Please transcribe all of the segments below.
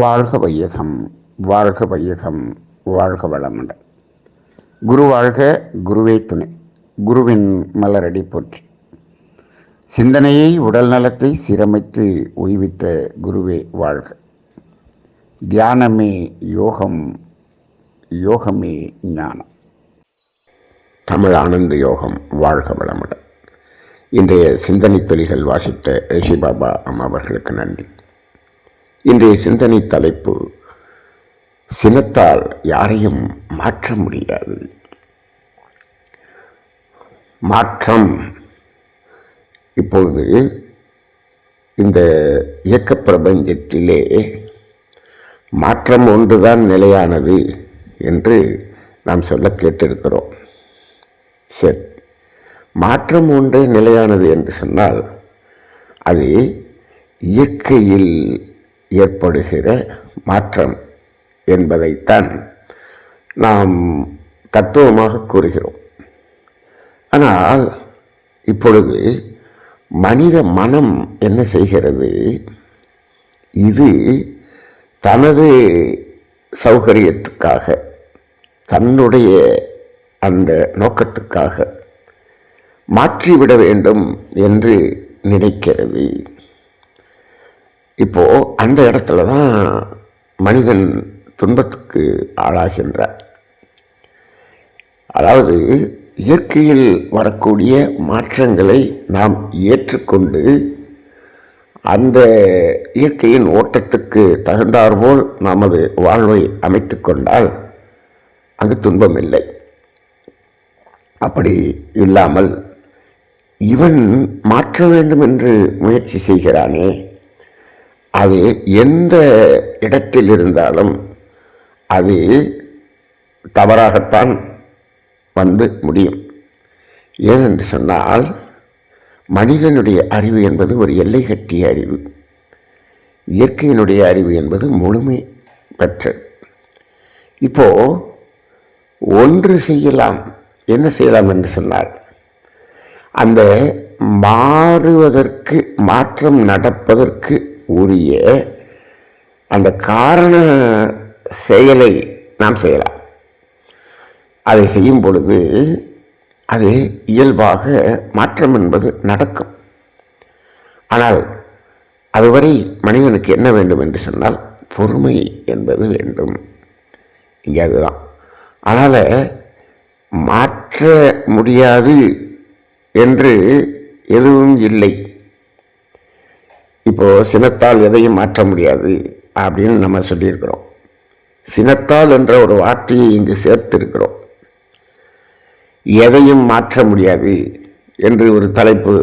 வாழ்க வையகம், வாழ்க வையகம், வாழ்க வளமுடன். குரு வாழ்க, குருவே துணை. குருவின் மலரடி போற்றி. சிந்தனையை, உடல் நலத்தை சீரமைத்து உய்வித்த குருவே வாழ்க. தியானமே யோகம், யோகமே ஞானம். தமிழ் ஆனந்த யோகம். வாழ்க வளமுடன். இன்றைய சிந்தனை தொலிகள் வாசித்த ரிஷி பாபா அம்மா அவர்களுக்கு நன்றி. இன்றைய சிந்தனை தலைப்பு, சினத்தால் யாரையும் மாற்ற முடியாது. மாற்றம் இப்பொழுது இந்த இயக்க பிரபஞ்சத்திலே மாற்றம் ஒன்றுதான் நிலையானது என்று நாம் சொல்ல கேட்டிருக்கிறோம். சரி, மாற்றம் ஒன்றே நிலையானது என்று சொன்னால் அது இயற்கையில் ஏற்படுகிற மாற்றம் என்பதைத்தான் நாம் தத்துவமாக கூறுகிறோம். ஆனால் இப்பொழுது மனித மனம் என்ன செய்கிறது? இது தனது சௌகரியத்துக்காக, தன்னுடைய அந்த நோக்கத்துக்காக மாற்றிவிட வேண்டும் என்று நினைக்கிறது. இப்போ அந்த இடத்துல தான் மனிதன் துன்பத்துக்கு ஆளாகின்றார். அதாவது இயற்கையில் வரக்கூடிய மாற்றங்களை நாம் ஏற்றுக்கொண்டு அந்த இயற்கையின் ஓட்டத்துக்கு தகுந்தாற்போல் நமது வாழ்வை அமைத்து கொண்டால் அங்கு துன்பம் இல்லை. அப்படி இல்லாமல் இவன் மாற்ற வேண்டும் என்று முயற்சி செய்கிறானே, அது எந்த இடத்தில் இருந்தாலும் அது தவறாகத்தான் வந்து முடியும். ஏனென்று சொன்னால் மனிதனுடைய அறிவு என்பது ஒரு எல்லை கட்டிய அறிவு. இயற்கையினுடைய அறிவு என்பது முழுமை பெற்றது. இப்போ ஒன்று செய்யலாம். என்ன செய்யலாம் என்று சொன்னால், அந்த மாறுவதற்கு, மாற்றம் நடப்பதற்கு உரிய அந்த காரண செயலை நாம் செய்யலாம். அதை செய்யும் பொழுது அது இயல்பாக மாற்றம் என்பது நடக்கும். ஆனால் அதுவரை மனிதனுக்கு என்ன வேண்டும் என்று சொன்னால் பொறுமை என்பது வேண்டும். இங்கே அதுதான். அதனால் மாற்ற முடியாது என்று எதுவும் இல்லை. இப்போது சினத்தால் எதையும் மாற்ற முடியாது அப்படின்னு நம்ம சொல்லியிருக்கிறோம். சினத்தால் என்ற ஒரு வார்த்தையை இங்கு சேர்த்திருக்கிறோம். எதையும் மாற்ற முடியாது என்று ஒரு தலைப்பு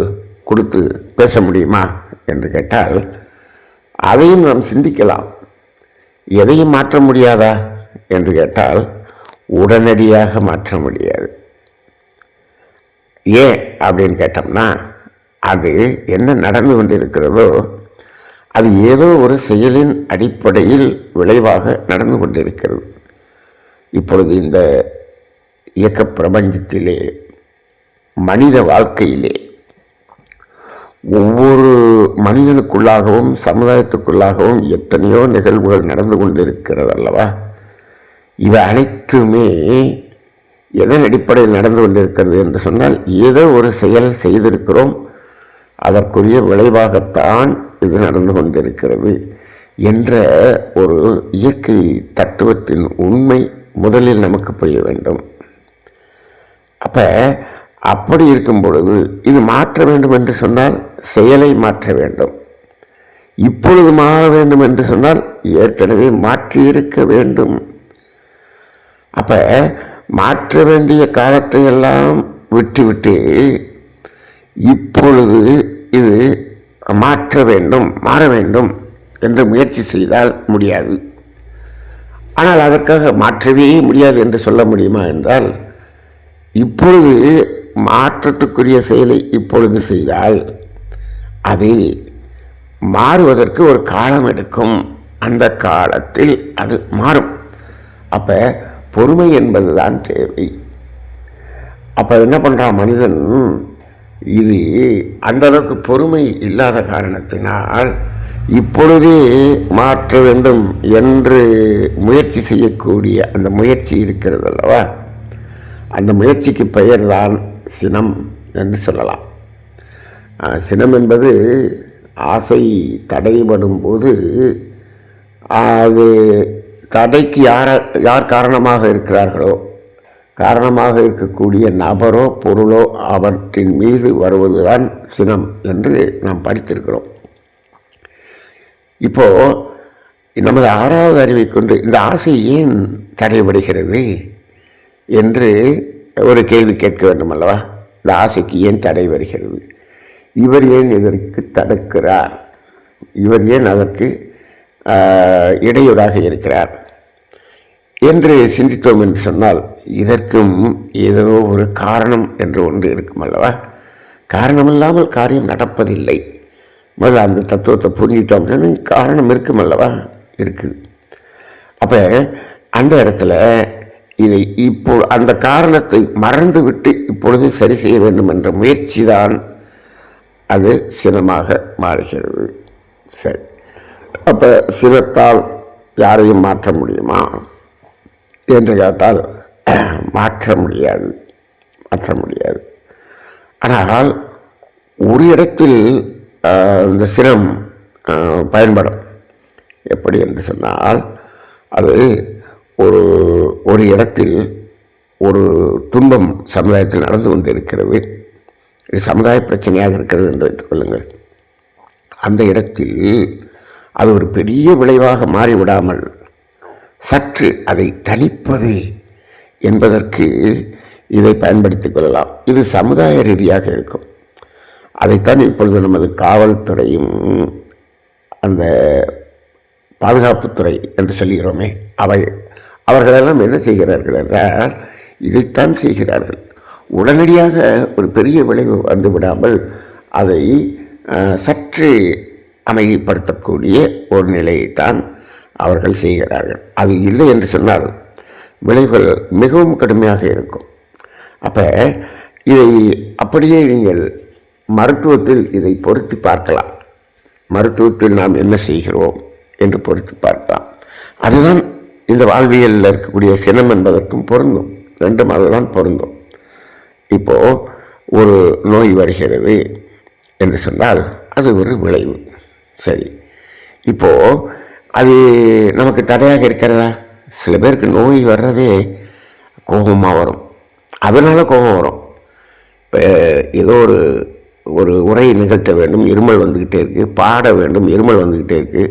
கொடுத்து பேச முடியுமா என்று கேட்டால் அதையும் நாம் சிந்திக்கலாம். எதையும் மாற்ற முடியாதா என்று கேட்டால் உடனடியாக மாற்ற முடியாது. ஏன் அப்படின்னு கேட்டோம்னா, அது என்ன நடந்து கொண்டிருக்கிறதோ அது ஏதோ ஒரு செயலின் அடிப்படையில் விளைவாக நடந்து கொண்டிருக்கிறது. இப்பொழுது இந்த இயக்க பிரபஞ்சத்திலே, மனித வாழ்க்கையிலே ஒவ்வொரு மனிதனுக்குள்ளாகவும் சமுதாயத்துக்குள்ளாகவும் எத்தனையோ நிகழ்வுகள் நடந்து கொண்டிருக்கிறது அல்லவா? இவை அனைத்துமே எதன் அடிப்படையில் நடந்து கொண்டிருக்கிறது என்று சொன்னால், ஏதோ ஒரு செயல் செய்திருக்கிறோம், அதற்குரிய விளைவாகத்தான் இது நடந்து கொண்டிருக்கிறது என்ற ஒரு இயற்கை தத்துவத்தின் உண்மை முதலில் நமக்கு புரிய வேண்டும். அப்படி இருக்கும் பொழுது இது மாற்ற வேண்டும் என்று சொன்னால் செயலை மாற்ற வேண்டும். இப்பொழுது மாற வேண்டும் என்று சொன்னால் ஏற்கனவே மாற்றியிருக்க வேண்டும். மாற்ற வேண்டிய காலத்தை எல்லாம் விட்டுவிட்டு இப்பொழுது இது மாற்ற வேண்டும், மாற வேண்டும் என்று முயற்சி செய்தால் முடியாது. ஆனால் அதற்காக மாற்றவே முடியாது என்று சொல்ல முடியுமா என்றால், இப்பொழுது மாற்றத்துக்குரிய செயலை இப்பொழுது செய்தால் அது மாறுவதற்கு ஒரு காலம் எடுக்கும். அந்த காலத்தில் அது மாறும். பொறுமை என்பதுதான் தேவை. என்ன பண்ணுறான் மனிதன்? இது அந்த அளவுக்கு பொறுமை இல்லாத காரணத்தினால் இப்பொழுதே மாற்ற வேண்டும் என்று முயற்சி செய்யக்கூடிய அந்த முயற்சி இருக்கிறது அல்லவா, அந்த முயற்சிக்கு பெயர்தான் சினம் என்று சொல்லலாம். சினம் என்பது ஆசை தடைபடும் போது அது தடைக்கு யார் காரணமாக இருக்கிறார்களோ, காரணமாக இருக்கக்கூடிய நபரோ பொருளோ அவற்றின் மீது வருவதுதான் சினம் என்று நாம் படித்திருக்கிறோம். இப்போ நமது 6வது அறிவை கொண்டு இந்த ஆசை ஏன் தடைபடுகிறது என்று ஒரு கேள்வி கேட்க வேண்டும் அல்லவா. இந்த ஆசைக்கு ஏன் தடை வருகிறது, இவர் ஏன் இதற்கு தடுக்கிறார், இவர் ஏன் அதற்கு இடையூறாக இருக்கிறார் என்று சிந்தித்தோம் என்று சொன்னால் இதற்கும் ஏதோ ஒரு காரணம் என்று ஒன்று இருக்கும் அல்லவா. காரணமில்லாமல் காரியம் நடப்பதில்லை. முதல்ல அந்த தத்துவத்தை புரிஞ்சிட்டோம் அப்படின்னு காரணம் இருக்கும் அல்லவா, இருக்குது. அப்போ அந்த இடத்துல இதை இப்போ அந்த காரணத்தை மறந்து விட்டு இப்பொழுது சரி செய்ய வேண்டும் என்ற முயற்சி தான் அது சினமாக மாறுகிறது. சரி, அப்போ சினத்தால் யாரையும் மாற்ற முடியுமா என்று கேட்டால் மாற்ற முடியாது. ஆனால் ஒரு இடத்தில் இந்த சினம் பயன்படும். எப்படி என்று சொன்னால், அது ஒரு இடத்தில் ஒரு துன்பம் சமுதாயத்தில் நடந்து கொண்டிருக்கிறது. இது சமுதாய பிரச்சனையாக இருக்கிறது என்று வைத்துக் கொள்ளுங்கள். அந்த இடத்தில் அது ஒரு பெரிய விளைவாக மாறிவிடாமல் சற்று அதை தணிப்பது என்பதற்கு இதை பயன்படுத்திக் கொள்ளலாம். இது சமுதாய ரீதியாக இருக்கும். அதைத்தான் இப்பொழுது நமது காவல்துறையும் அந்த பாதுகாப்புத்துறை என்று சொல்கிறோமே, அவர்களெல்லாம் என்ன செய்கிறார்கள் என்றால் இதைத்தான் செய்கிறார்கள். உடனடியாக ஒரு பெரிய விளைவு வந்துவிடாமல் அதை சற்று அமைதிப்படுத்தக்கூடிய ஒரு நிலையைத்தான் அவர்கள் செய்கிறார்கள். அது இல்லை என்று சொன்னால் விளைவுகள் மிகவும் கடுமையாக இருக்கும். அப்போ இதை அப்படியே நீங்கள் மருத்துவத்தில் இதை பொருத்தி பார்க்கலாம். மருத்துவத்தில் நாம் என்ன செய்கிறோம் என்று பொருத்தி பார்க்கலாம். அதுதான் இந்த வாழ்வியலில் இருக்கக்கூடிய சினம் என்பதற்கும் பொருந்தும். ரெண்டும் அதுதான் பொருந்தும். இப்போது ஒரு நோய் வருகிறது என்று சொன்னால் அது ஒரு விளைவு. சரி, இப்போது அது நமக்கு தடையாக இருக்கிறதா? சில பேருக்கு நோய் வர்றதே கோபமாக வரும். அதனால் கோபம் வரும். இப்போ ஏதோ ஒரு உரை நிகழ்த்த வேண்டும், இருமல் வந்துக்கிட்டே இருக்குது, பாட வேண்டும், இருமல் வந்துக்கிட்டே இருக்குது.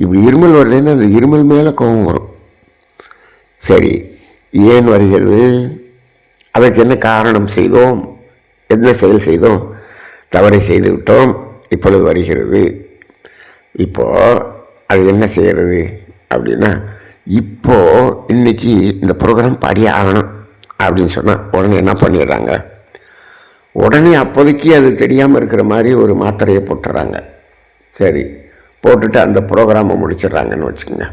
இப்படி இருமல் வருதுன்னா அந்த இருமல் மேலே கோபம் வரும். சரி, ஏன் வருகிறது? அதற்கு என்ன காரணம் செய்தோம்? என்ன செயல் செய்தோம்? தவறை செய்து விட்டோம், இப்பொழுது வருகிறது. இப்போது அது என்ன செய்கிறது அப்படின்னா, இப்போது இன்றைக்கி இந்த ப்ரோக்ராம் பாடி ஆகணும் அப்படின்னு சொன்னால் உடனே என்ன பண்ணிடுறாங்க? உடனே அப்போதைக்கு அது தெரியாமல் இருக்கிற மாதிரி ஒரு மாத்திரையை போட்டுறாங்க. சரி, போட்டுட்டு அந்த ப்ரோக்ராமை முடிச்சிடுறாங்கன்னு வச்சுக்கோங்க.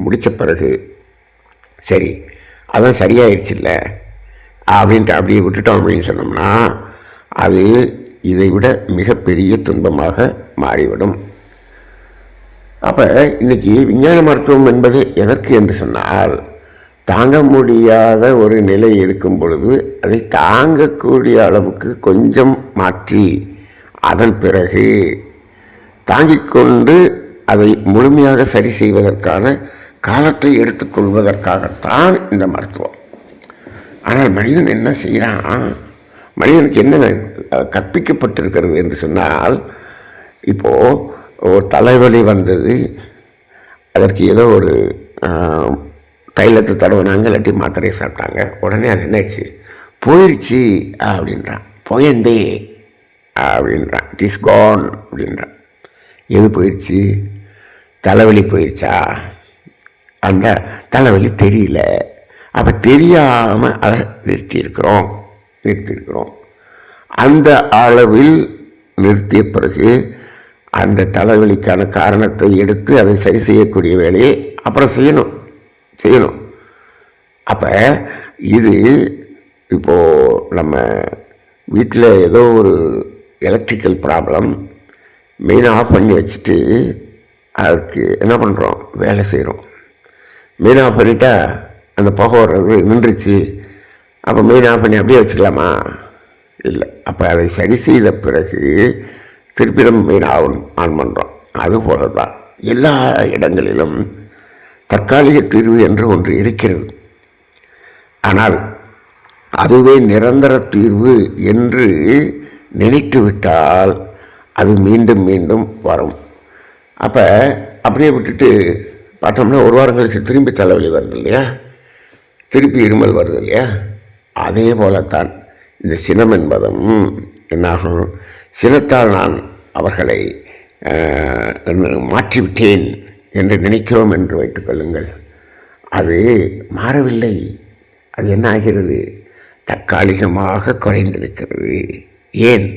முடித்த பிறகு சரி அதான் சரியாயிடுச்சு இல்லை அப்படின்ட்டு அப்படியே விட்டுட்டோம் அப்படின்னு சொன்னோம்னா அது இதை விட மிகப்பெரிய துன்பமாக மாறிவிடும். அப்போ இன்றைக்கி விஞ்ஞான மருத்துவம் என்பது எதற்கு என்று சொன்னால், தாங்க முடியாத ஒரு நிலை இருக்கும் பொழுது அதை தாங்கக்கூடிய அளவுக்கு கொஞ்சம் மாற்றி அதன் பிறகு தாங்கிக்கொண்டு அதை முழுமையாக சரி செய்வதற்கான காலத்தை எடுத்துக்கொள்வதற்காகத்தான் இந்த மருத்துவம். ஆனால் மனிதன் என்ன செய்கிறான்? மனிதனுக்கு என்ன கற்பிக்கப்பட்டிருக்கிறது என்று சொன்னால், இப்போது ஒரு தலைவலி வந்தது, அதற்கு ஏதோ ஒரு தைலத்தை தடவினாங்க, இல்லாட்டி மாத்திரையை சாப்பிட்டாங்க. உடனே அது என்னாச்சு? போயிடுச்சு அப்படின்றான். போயண்டே அப்படின்றான். இட் இஸ் கான் அப்படின்றான். எது போயிடுச்சு? தலைவலி போயிடுச்சா? அந்த தலைவலி தெரியல. அப்போ தெரியாமல் அதை நிறுத்தியிருக்கிறோம். அந்த அளவில் நிறுத்திய பிறகு அந்த தலைவலிக்கான காரணத்தை எடுத்து அதை சரி செய்யக்கூடிய வேலையை அப்புறம் செய்யணும். அப்போ இது இப்போது நம்ம வீட்டில் ஏதோ ஒரு எலக்ட்ரிக்கல் ப்ராப்ளம், மெயின் ஆஃப் பண்ணி வச்சுட்டு அதுக்கு என்ன பண்ணுறோம், வேலை செய்கிறோம். மெயின் ஆஃப் பண்ணிட்டா அந்த புகை வர்றது நின்றுச்சு, அப்போ மெயின் ஆஃப் பண்ணி அப்படியே வச்சுக்கலாமா? இல்லை. அப்போ அதை சரி செய்த பிறகு திருப்பி நம்ம மெயின் ஆன் பண்ணுறோம். அதுபோல தான் எல்லா இடங்களிலும் தற்காலிக தீர்வு என்று ஒன்று இருக்கிறது. ஆனால் அதுவே நிரந்தர தீர்வு என்று நினைத்து விட்டால் அது மீண்டும் மீண்டும் வரும். அப்போ அப்படியே விட்டுட்டு பார்த்தோம்னா ஒரு வாரம் கழிச்சு திரும்பி தலைவலி வருது இல்லையா, திருப்பி இருமல் வருது இல்லையா, அதே போலத்தான் இந்த சினம் என்பதும் என்னாகும், சினத்தால் நான் அவர்களை மாற்றிவிட்டேன் என்று நினைக்கிறோம் என்று வைத்துக்கொள்ளுங்கள். அது மாறவில்லை. அது என்ன ஆகிறது, தற்காலிகமாக குறைந்திருக்கிறது. ஏன்?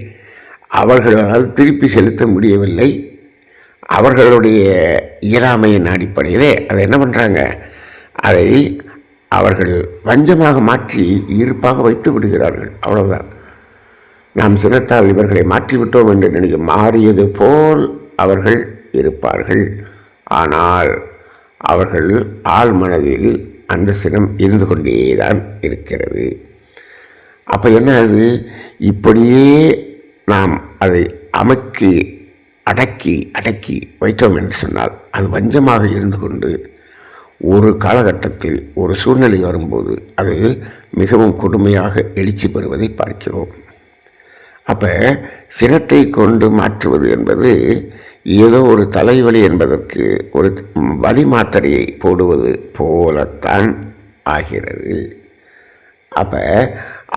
அவர்களால் திருப்பி செலுத்த முடியவில்லை. அவர்களுடைய இயலாமையின் அடிப்படையிலே அதை என்ன பண்ணுறாங்க, அதை அவர்கள் வஞ்சமாக மாற்றி இருப்பாக வைத்து விடுகிறார்கள். அவ்வளவுதான். நாம் சினத்தால் இவர்களை மாற்றிவிட்டோம் என்று நினைக்க மாறியது போல் அவர்கள் இருப்பார்கள். ஆனால் அவர்கள் ஆழ் மனதில் அந்த சினம் இருந்து கொண்டேதான் இருக்கிறது. அப்போ என்ன அது, இப்படியே நாம் அதை அமுக்கி அடக்கி வைத்தோம் என்று சொன்னால் அது வஞ்சமாக இருந்து கொண்டு ஒரு காலகட்டத்தில் ஒரு சூழ்நிலை வரும்போது அது மிகவும் கொடுமையாக எழுச்சி பெறுவதை பார்க்கிறோம். அப்போ சினத்தை கொண்டு மாற்றுவது என்பது ஏதோ ஒரு தலைவலி என்பதற்கு ஒரு வலி மாத்திரையை போடுவது போலத்தான் ஆகிறது. அப்போ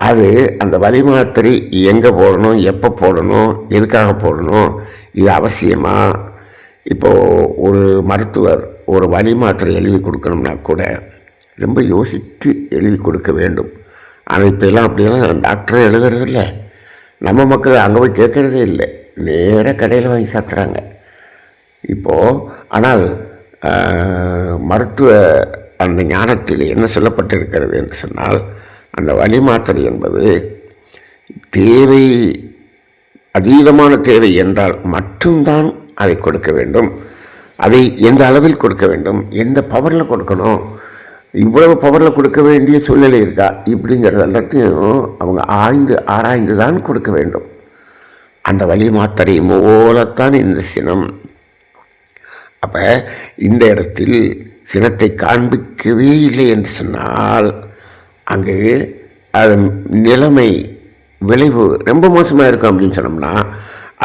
அது அந்த வலி மாத்திரை எங்கே போடணும், எப்போ போடணும், எதுக்காக போடணும், இது அவசியமா? இப்போது ஒரு மருத்துவர் ஒரு வலி மாத்திரை எழுதி கொடுக்கணும்னா கூட ரொம்ப யோசித்து எழுதி கொடுக்க வேண்டும். ஆனால் இப்போ எல்லாம் அப்படியெல்லாம் டாக்டரே எழுதுறதில்ல. நம்ம மக்கள் அங்கே போய் கேட்குறதே இல்லை, நேராக கடையில் வாங்கி சாப்பிட்றாங்க இப்போது. ஆனால் மருத்துவ அந்த ஞானத்தில் என்ன சொல்லப்பட்டிருக்கிறது என்று சொன்னால், அந்த வலி மாத்திரை என்பது தேவை, அதீதமான தேவை என்றால் மட்டும்தான் அதை கொடுக்க வேண்டும். அதை எந்த அளவில் கொடுக்க வேண்டும், எந்த பவரில் கொடுக்கணும், இவ்வளவு பவரில் கொடுக்க வேண்டிய சூழ்நிலை இருக்கா, இப்படிங்கிறது எல்லாத்தையும் அவங்க ஆராய்ந்து தான் கொடுக்க வேண்டும். அந்த வலி மாத்திரை போலத்தான் இந்த சினம். அப்போ இந்த இடத்தில் சினத்தை காண்பிக்கவே இல்லை என்று சொன்னால் அங்கு அதன் நிலைமை விளைவு ரொம்ப மோசமாக இருக்கும் அப்படின்னு சொன்னோம்னா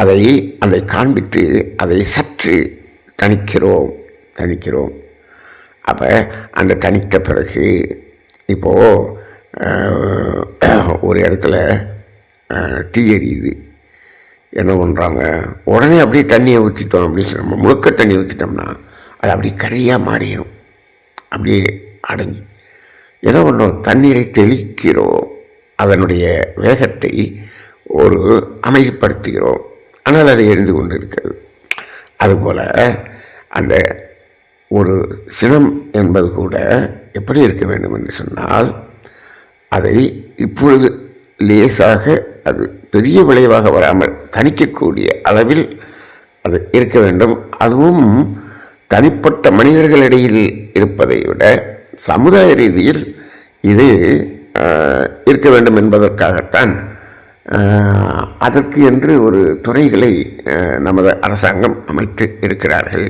அதை காண்பித்து அதை சற்று தணிக்கிறோம். அப்போ அந்த தணித்த பிறகு இப்போது ஒரு இடத்துல தீ எரியுது, என்ன பண்ணுறாங்க, உடனே அப்படியே தண்ணியை ஊற்றிட்டோம் அப்படின்னு சொன்னோம், முழுக்க தண்ணி ஊற்றிட்டோம்னா அது அப்படியே கரியாக மாறிடும், அப்படியே அடங்கி. என்ன பண்ணுறோம், தண்ணீரை தெளிக்கிறோம், அதனுடைய வேகத்தை ஒரு அமைதிப்படுத்துகிறோம், ஆனால் அது எரிந்து கொண்டு இருக்கிறது. அதுபோல் அந்த ஒரு சினம் என்பது கூட எப்படி இருக்க வேண்டும் என்று சொன்னால், அதை இப்பொழுது லேசாக அது பெரிய விளைவாக வராமல் தணிக்கக்கூடிய அளவில் அது இருக்க வேண்டும். அதுவும் தனிப்பட்ட மனிதர்களிடையில் இருப்பதை விட சமுதாய ரீதியில் இது இருக்க வேண்டும் என்பதற்காகத்தான் அதற்கு என்று ஒரு துறைகளை நமது அரசாங்கம் அமைத்து இருக்கிறார்கள்.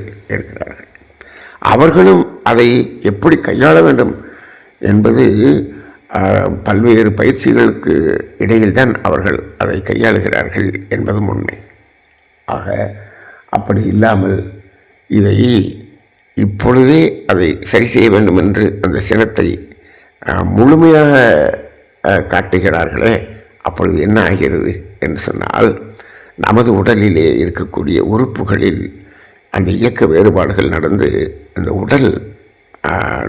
அவர்களும் அதை எப்படி கையாள வேண்டும் என்பது பல்வேறு பயிற்சிகளுக்கு இடையில்தான் அவர்கள் அதை கையாளுகிறார்கள் என்பதும் உண்மை. ஆக அப்படி இல்லாமல் இதை இப்பொழுதே அதை சரி செய்ய வேண்டும் என்று அந்த சினத்தை முழுமையாக காட்டுகிறார்களே, அப்பொழுது என்ன ஆகிறது என்று சொன்னால், நமது உடலிலே இருக்கக்கூடிய உறுப்புகளில் அந்த இயக்க வேறுபாடுகள் நடந்து அந்த உடல்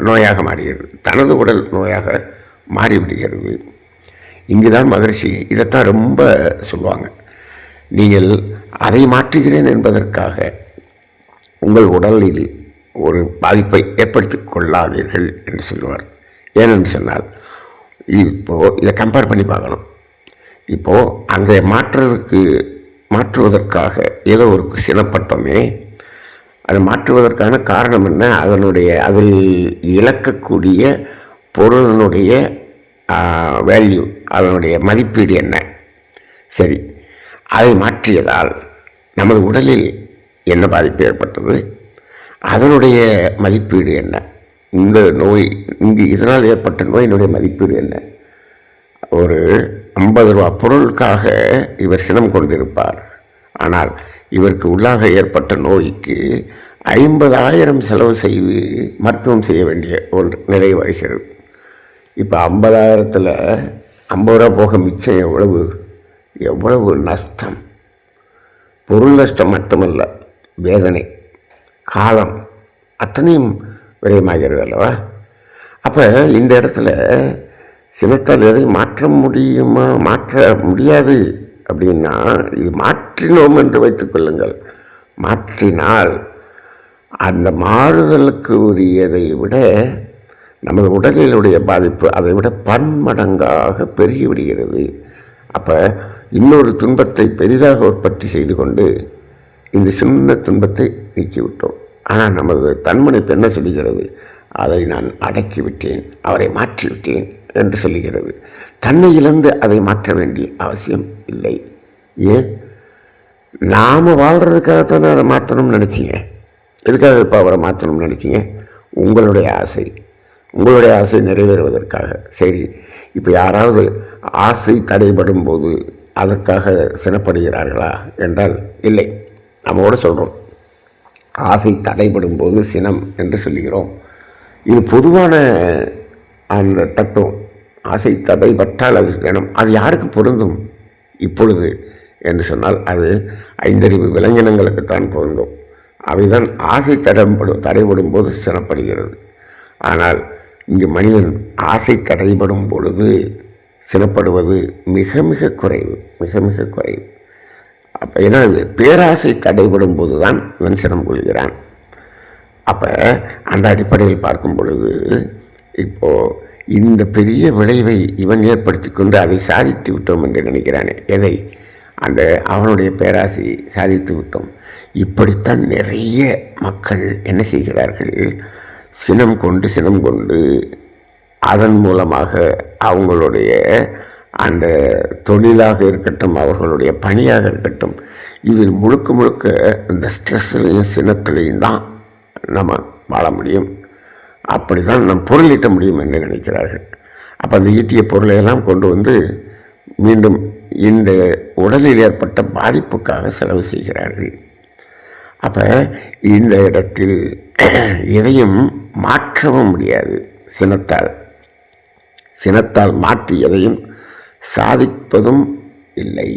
நோயாக மாறுகிறது, தனது உடல் நோயாக மாறிவிடுகிறது. இங்குதான் மகரிஷி இதைத்தான் ரொம்ப சொல்லுவாங்க. நீங்கள் அதை மாற்றுகிறேன் என்பதற்காக உங்கள் உடலில் ஒரு பாதிப்பை ஏற்படுத்திக் கொள்ளாதீர்கள் என்று சொல்லுவார். ஏனென்று சொன்னால், இப்போது இதை கம்பேர் பண்ணி பார்க்கணும். இப்போது அங்கே மாற்றுவதற்காக ஏதோ ஒரு சினப்பட்டோமே, அதை மாற்றுவதற்கான காரணம் என்ன? அதில் இழக்கக்கூடிய பொருளினுடைய வேல்யூ, அதனுடைய மதிப்பீடு என்ன? சரி, அதை மாற்றியதால் நமது உடலில் என்ன பாதிப்பு ஏற்பட்டது? அதனுடைய மதிப்பீடு என்ன? இந்த நோய், இதனால் ஏற்பட்ட நோயினுடைய மதிப்பீடு என்ன? ஒரு 50 ரூபா பொருளுக்காக இவர் சினம் கொண்டிருப்பார். ஆனால் இவருக்கு உள்ளாக ஏற்பட்ட நோய்க்கு 50,000 செலவு செய்து மருத்துவம் செய்ய வேண்டிய ஒரு நிலை வருகிறது. இப்போ 50,000ல் 50 ரூபா போக மிச்சம் எவ்வளவு நஷ்டம்! பொருள் நஷ்டம் மட்டுமல்ல, வேதனை, காலம் அத்தனையும் விரயமாகிறது அல்லவா? அப்போ இந்த இடத்துல சினத்தால் எதை மாற்ற முடியுமா? மாற்ற முடியாது. அப்படின்னா இது மாற்றினோம் என்று வைத்துக்கொள்ளுங்கள். மாற்றினால் அந்த மாறுதலுக்கு உரியதை விட நமது உடலினுடைய பாதிப்பு அதை விட பன்மடங்காக பெருகிவிடுகிறது. அப்போ இன்னொரு துன்பத்தை பெரிதாக உற்பத்தி செய்து கொண்டு இந்த சின்ன துன்பத்தை நீக்கிவிட்டோம். ஆனால் நமது தன்மனைப்பு என்ன சொல்லுகிறது? அதை நான் அடக்கிவிட்டேன், அவரை மாற்றிவிட்டேன் என்று சொல்லுகிறது. தன்னை இழந்து அதை மாற்ற வேண்டிய அவசியம் இல்லை. ஏன்? நாம் வாழ்கிறதுக்காகத்தானே அதை மாற்றணும்னு நினச்சிங்க. எதுக்காக இப்போ அவரை மாற்றணும்னு நினச்சிங்க? உங்களுடைய ஆசை நிறைவேறுவதற்காக. சரி, இப்போ யாராவது ஆசை தடைபடும் போது அதற்காக சினப்படுகிறார்களா என்றால் இல்லை. நம்மோட சொல்கிறோம், ஆசை தடைபடும் போது சினம் என்று சொல்லுகிறோம். இது பொதுவான அந்த தத்துவம். ஆசை தடைபட்டால் அது சினம். அது யாருக்கு பொருந்தும் இப்பொழுது என்று சொன்னால் அது 5 அறிவு விலங்கினங்களுக்குத்தான் பொருந்தும். அவைதான் ஆசை தடைபடும் போது சினப்படுகிறது. ஆனால் இங்கு மனிதன் ஆசை தடைபடும் பொழுது சினப்படுவது மிக மிக குறைவு, மிக மிக குறைவு. அப்போ ஏன்னா இது பேராசை தடைபடும் போது தான் இவன் சினம் கொள்கிறான். அப்போ அந்த அடிப்படையில் பார்க்கும் பொழுது இப்போது இந்த பெரிய விளைவை இவன் ஏற்படுத்தி கொண்டு அதை சாதித்து விட்டோம் என்று நினைக்கிறானே. எதை? அவனுடைய பேராசை சாதித்து விட்டோம். இப்படித்தான் நிறைய மக்கள் என்ன செய்கிறார்கள்? சினம் கொண்டு அதன் மூலமாக அவங்களுடைய அந்த தொழிலாக இருக்கட்டும், அவர்களுடைய பணியாக இருக்கட்டும், இதில் முழுக்க இந்த ஸ்ட்ரெஸ்லையும் சினத்திலையும் தான் நம்ம வாழ முடியும், அப்படி தான் நம் பொருள் ஈட்ட முடியும் என்று நினைக்கிறார்கள். அப்போ அந்த ஈட்டிய பொருளையெல்லாம் கொண்டு வந்து மீண்டும் இந்த உடலில் ஏற்பட்ட பாதிப்புக்காக செலவு செய்கிறார்கள். அப்போ இந்த இடத்தில் எதையும் மாற்றவும் முடியாது. சினத்தால் மாற்றி எதையும் சாதிப்பதும் இல்லை.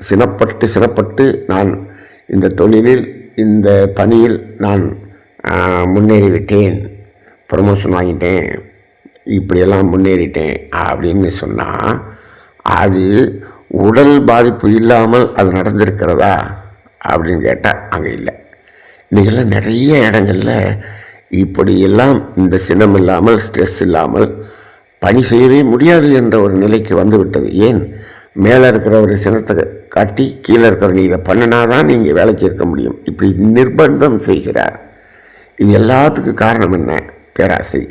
சினப்பட்டு நான் இந்த தொழிலில், இந்த பணியில் நான் முன்னேறிவிட்டேன், ப்ரமோஷன் வாங்கிட்டேன், இப்படியெல்லாம் முன்னேறிட்டேன் அப்படின்னு சொன்னால் அது உடல் பாதிப்பு இல்லாமல் அது நடந்திருக்கிறதா அப்படின்னு கேட்டால் அங்கே இல்லை. இன்றைக்கெல்லாம் நிறைய இடங்களில் இப்படியெல்லாம் இந்த சினம் இல்லாமல், ஸ்ட்ரெஸ் இல்லாமல் பணி செய்யவே முடியாது என்ற ஒரு நிலைக்கு வந்துவிட்டது. ஏன்? மேலே இருக்கிற ஒரு சினத்தை காட்டி கீழே இருக்கிற நீ இதை பண்ணினாதான் நீங்கள் வேலைக்கு இருக்க முடியும், இப்படி நிர்பந்தம் செய்கிறார். இது எல்லாத்துக்கும் காரணம் என்ன? பேராசை.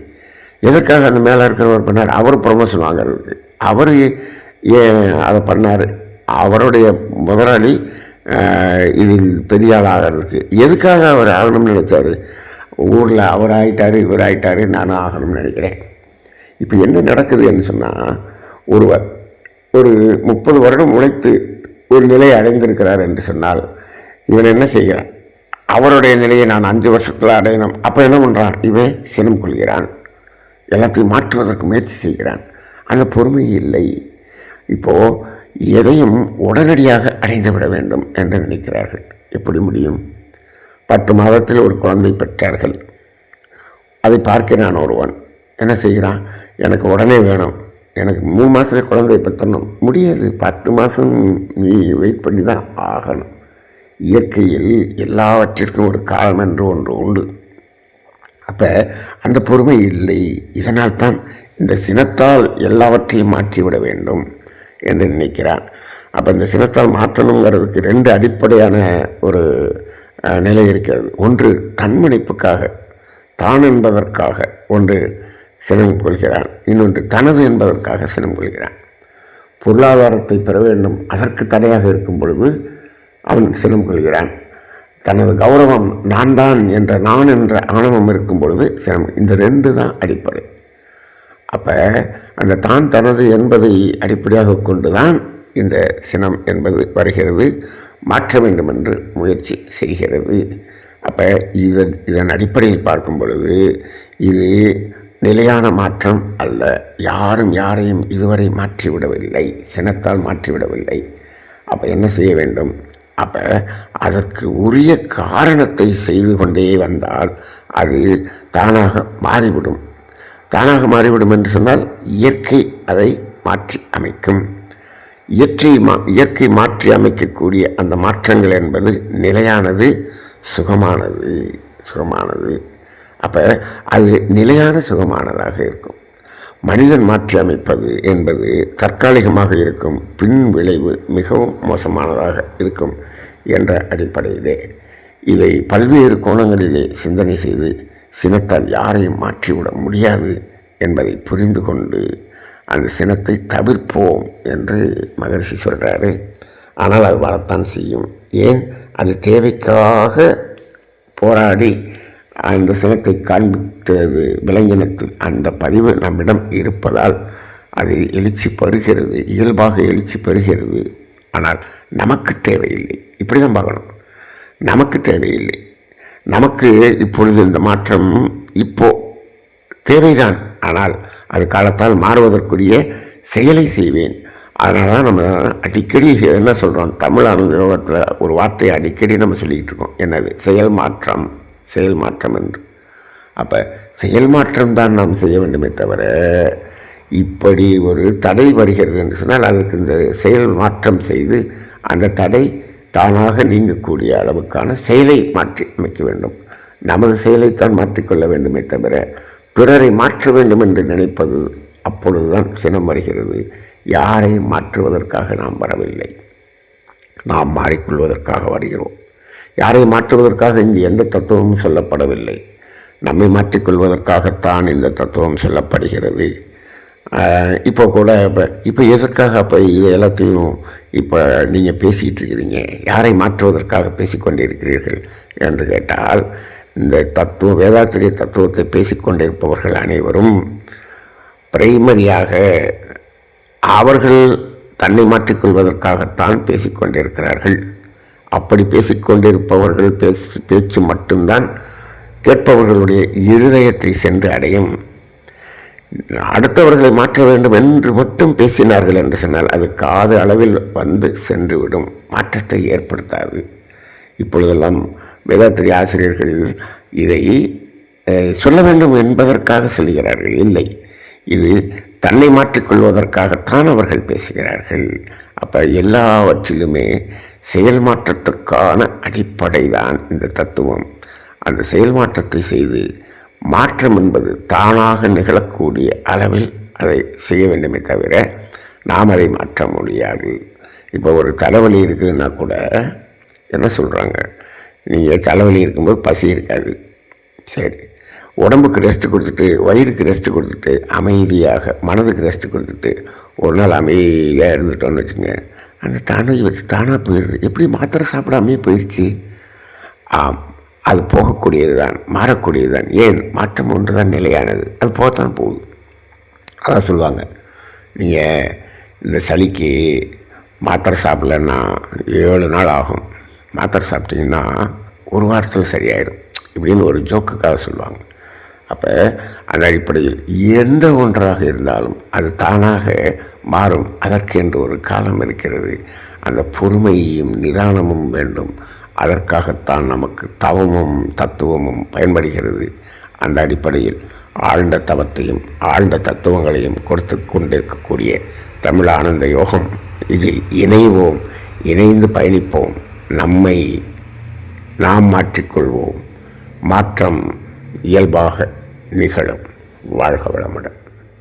எதற்காக அந்த மேலே இருக்கிறவர் பண்ணார்? அவர் ப்ரமோஷன் வாங்கிறதுக்கு. அவர் ஏன் அதை பண்ணார்? அவருடைய முதலாளி இதில் பெரிய ஆள் ஆகிறதுக்கு. எதுக்காக அவர் ஆகணும்னு நினச்சார்? ஊரில் அவர் ஆகிட்டார், இவர் ஆகிட்டார், நானும் ஆகணும்னு நினைக்கிறேன். இப்போ என்ன நடக்குதுன்னு சொன்னால், ஒருவர் ஒரு 30 வருடம் உழைத்து ஒரு நிலையை அடைந்திருக்கிறார் என்று சொன்னால் இவன் என்ன செய்கிறான்? அவருடைய நிலையை நான் 5 வருஷத்தில் அடையணும். அப்போ என்ன பண்ணுறான்? இவன் சினம் கொள்கிறான், எல்லாத்தையும் மாற்றுவதற்கு முயற்சி செய்கிறான். அந்த பொறுமை இல்லை. இப்போது எதையும் உடனடியாக அடைந்து விட வேண்டும் என்று நினைக்கிறார்கள். எப்படி முடியும்? 10 மாதத்தில் ஒரு குழந்தை பெற்றார்கள். அதை பார்க்கிறான் ஒருவன். என்ன செய்கிறான்? எனக்கு உடனே வேணும், எனக்கு 3 மாதத்தில் குழந்தை பெற்றணும். முடியாது, 10 மாதம் நீ வெயிட் பண்ணி தான் ஆகணும். இயற்கையில் எல்லாவற்றிற்கும் ஒரு காலம் என்று ஒன்று உண்டு. அப்போ அந்த பொறுமை இல்லை. இதனால் தான் இந்த சினத்தால் எல்லாவற்றையும் மாற்றிவிட வேண்டும், என்று நினைக்கிறான். அப்போ இந்த சினத்தால் மாற்றணுங்கிறதுக்கு 2 அடிப்படையான ஒரு நிலை இருக்கிறது. ஒன்று தன்மணிப்புக்காக, தான் என்பதற்காக ஒன்று சினம் கொள்கிறான், இன்னொன்று தனது என்பதற்காக சினம் கொள்கிறான். பொருளாதாரத்தை பெற வேண்டும், அதற்கு தடையாக இருக்கும் பொழுது அவன் சினம் கொள்கிறான். தனது கௌரவம் நான் என்ற ஆணவம் இருக்கும் பொழுது சினம். இந்த 2 தான் அடிப்படை. அப்போ அந்த தான் தனது என்பதை அடிப்படையாக கொண்டு தான் இந்த சினம் என்பது வருகிறது, மாற்ற வேண்டும் என்று முயற்சி செய்கிறது. அப்போ இதன் அடிப்படையில் பார்க்கும் பொழுது இது நிலையான மாற்றம் அல்ல. யாரும் யாரையும் இதுவரை மாற்றிவிடவில்லை, சினத்தால் மாற்றிவிடவில்லை. அப்போ என்ன செய்ய வேண்டும்? அப்போ அதற்கு உரிய காரணத்தை செய்து கொண்டே வந்தால் அது தானாக மாறிவிடும். தானாக மாறிவிடும் என்று சொன்னால் இயற்கை அதை மாற்றி அமைக்கும். இயற்கை மாற்றி அமைக்கக்கூடிய அந்த மாற்றங்கள் என்பது நிலையானது, சுகமானது. அப்போ அது நிலையான சுகமானதாக இருக்கும். மனிதன் மாற்றி அமைப்பது என்பது தற்காலிகமாக இருக்கும், பின் விளைவு மிகவும் மோசமானதாக இருக்கும் என்ற அடிப்படையிலே இதை பல்வேறு கோணங்களிலே சிந்தனை செய்து சினத்தால் யாரையும் மாற்றிவிட முடியாது என்பதை புரிந்து கொண்டு அந்த சினத்தை தவிர்ப்போம் என்று மகரிஷி சொல்கிறாரு. ஆனால் அது வரத்தான் செய்யும். ஏன்? அது தேவைக்காக போராடி அந்த சினத்தை காண்பித்தது விலங்கினத்தில் அந்த பதிவு நம்மிடம் இருப்பதால் அது எழுச்சி பெறுகிறது, இயல்பாக எழுச்சி பெறுகிறது. ஆனால் நமக்கு தேவையில்லை. இப்படி தான் பார்க்கணும். நமக்கு தேவையில்லை. நமக்கு இப்பொழுது இந்த மாற்றம் தேவைதான். ஆனால் அது காலத்தால் மாறுவதற்குரிய செயலை செய்வேன். அதனால தான் நம்ம அடிக்கடி என்ன சொல்கிறோம், தமிழ் அனுபவத்தில் ஒரு வார்த்தையை அடிக்கடி நம்ம சொல்லிக்கிட்டு இருக்கோம். என்னது? செயல் மாற்றம் என்று. அப்போ செயல் மாற்றம் தான் நாம் செய்ய வேண்டுமே தவிர, இப்படி ஒரு தடை வருகிறது என்று சொன்னால் அதற்கு இந்த செயல் மாற்றம் செய்து அந்த தடை தானாக நீங்கக்கூடிய அளவுக்கான செயலை மாற்றி அமைக்க வேண்டும். நமது செயலைத்தான் மாற்றிக்கொள்ள வேண்டுமே தவிர பிறரை மாற்ற வேண்டும் என்று நினைப்பது, அப்பொழுதுதான் சினம் வருகிறது. யாரை மாற்றுவதற்காக நாம் வரவில்லை, நாம் மாறிக்கொள்வதற்காக வருகிறோம். யாரை மாற்றுவதற்காக இங்கு எந்த தத்துவமும் சொல்லப்படவில்லை. நம்மை மாற்றிக்கொள்வதற்காகத்தான் இந்த தத்துவம் சொல்லப்படுகிறது. இப்போ கூட இப்போ எதற்காக அப்போ இது எல்லாத்தையும் இப்போ நீங்கள் பேசிக்கிட்டு இருக்கிறீங்க? யாரை மாற்றுவதற்காக பேசிக்கொண்டிருக்கிறீர்கள் என்று கேட்டால், இந்த வேதாத்திரிய தத்துவத்தை பேசிக்கொண்டிருப்பவர்கள் அனைவரும் பிரைமரியாக அவர்கள் தன்னை மாற்றிக்கொள்வதற்காகத்தான் பேசிக்கொண்டிருக்கிறார்கள். அப்படி பேசிக்கொண்டிருப்பவர்கள் பேச்சு மட்டும்தான் கேட்பவர்களுடைய இருதயத்தை சென்று அடையும். அடுத்தவர்களை மாற்ற வேண்டும் என்று மட்டும் பேசினார்கள் என்று சொன்னால் அது காது அளவில் வந்து சென்றுவிடும், மாற்றத்தை ஏற்படுத்தாது. இப்பொழுதெல்லாம் வேதாத்திரிய ஆசிரியர்கள் இதை சொல்ல வேண்டும் என்பதற்காக சொல்கிறார்கள். இல்லை, இது தன்னை மாற்றிக்கொள்வதற்காகத்தான் அவர்கள் பேசுகிறார்கள். அப்போ எல்லாவற்றிலுமே செயல் மாற்றத்துக்கான அடிப்படை தான் இந்த தத்துவம். அந்த செயல் மாற்றத்தை செய்து மாற்றம் என்பது தானாக நிகழக்கூடிய அளவில் அதை செய்ய வேண்டுமே தவிர நாம் அதை மாற்ற முடியாது. இப்போ ஒரு தலைவலி இருக்குதுன்னா கூட என்ன சொல்கிறாங்க, நீங்கள் தலைவலி இருக்கும்போது பசி இருக்காது, சரி, உடம்புக்கு ரெஸ்ட் கொடுத்துட்டு, வயிறுக்கு ரெஸ்ட் கொடுத்துட்டு, அமைதியாக மனதுக்கு ரெஸ்ட் கொடுத்துட்டு ஒரு நாள் அமைதியாக இருந்துட்டோன்னு வச்சுங்க, அந்த தானகி வச்சு தானாக போயிடுது. எப்படி? மாத்திரை சாப்பிடாமே போயிடுச்சு. அது போகக்கூடியது தான், மாறக்கூடியது தான். ஏன்? மாற்றம் ஒன்று தான் நிலையானது, அது போகத்தான் போகுது. அதான் சொல்லுவாங்க, நீங்கள் இந்த சளிக்கு மாத்திரை சாப்பிட்லன்னா 7 நாள் ஆகும், மாத்திரை சாப்பிட்டீங்கன்னா 1 வாரத்தில் சரியாயிடும், இப்படின்னு ஒரு ஜோக்குக்காக சொல்லுவாங்க. அப்போ அந்த அடிப்படையில் எந்த ஒன்றாக இருந்தாலும் அது தானாக மாறும். அதற்கு என்று ஒரு காலம் இருக்கிறது. அந்த பொறுமையும் நிதானமும் வேண்டும். அதற்காகத்தான் நமக்கு தவமும் தத்துவமும் பயன்படுகிறது. அந்த அடிப்படையில் ஆழ்ந்த தவத்தையும் ஆழ்ந்த தத்துவங்களையும் கொடுத்து கொண்டிருக்கக்கூடிய தமிழ் ஆனந்த யோகம், இதில் இணைவோம், இணைந்து பயணிப்போம், நம்மை நாம் மாற்றிக்கொள்வோம். மாற்றம் இயல்பாக நிகழும். வாழ்க வளமுடன்.